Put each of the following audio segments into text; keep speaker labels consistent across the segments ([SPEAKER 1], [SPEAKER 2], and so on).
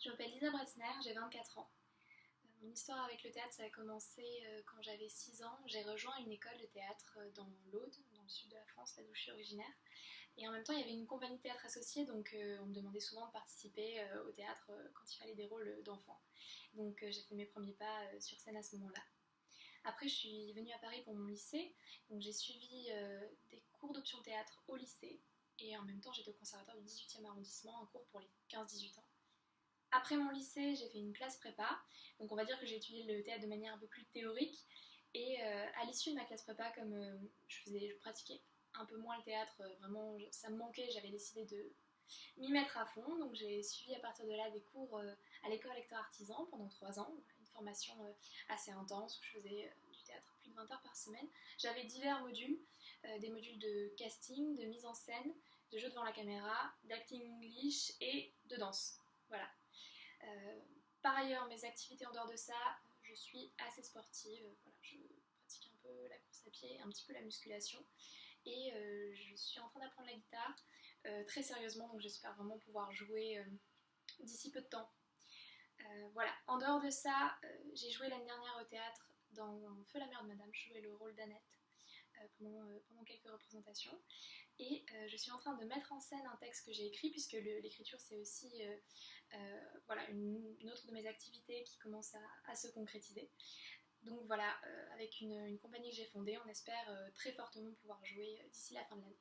[SPEAKER 1] Je m'appelle Lisa Bretzner, j'ai 24 ans. Mon histoire avec le théâtre, ça a commencé quand j'avais 6 ans. J'ai rejoint une école de théâtre dans l'Aude, dans le sud de la France, là d'où je suis originaire. Et en même temps, il y avait une compagnie de théâtre associée, donc on me demandait souvent de participer au théâtre quand il fallait des rôles d'enfants. Donc j'ai fait mes premiers pas sur scène à ce moment-là. Après, je suis venue à Paris pour mon lycée, donc j'ai suivi des cours d'option théâtre au lycée. Et en même temps, j'étais au conservatoire du 18e arrondissement, un cours pour les 15-18 ans. Après mon lycée, j'ai fait une classe prépa, donc on va dire que j'ai étudié le théâtre de manière un peu plus théorique. Et à l'issue de ma classe prépa, comme je pratiquais un peu moins le théâtre, vraiment ça me manquait, j'avais décidé de m'y mettre à fond. Donc j'ai suivi à partir de là des cours à l'école lecteur artisan pendant 3 ans, une formation assez intense où je faisais du théâtre plus de 20 heures par semaine. J'avais divers modules, des modules de casting, de mise en scène, de jeu devant la caméra, d'acting English et de danse. Voilà. Euh, Par ailleurs, mes activités en dehors de ça, je suis assez sportive. Voilà, je pratique un peu la course à pied, un petit peu la musculation. Et je suis en train d'apprendre la guitare très sérieusement, donc j'espère vraiment pouvoir jouer d'ici peu de temps. Voilà, en dehors de ça, j'ai joué l'année dernière au théâtre dans Feu la mère de Madame. Je jouais le rôle d'Annette pendant quelques représentations. Et je suis en train de mettre en scène un texte que j'ai écrit, puisque l'écriture c'est aussi voilà, une autre de mes activités qui commence à se concrétiser. Donc voilà, avec une compagnie que j'ai fondée, on espère très fortement pouvoir jouer d'ici la fin de l'année.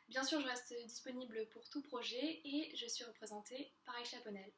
[SPEAKER 1] Bien sûr, je reste disponible pour tout projet et je suis représentée par Aïcha Ponel.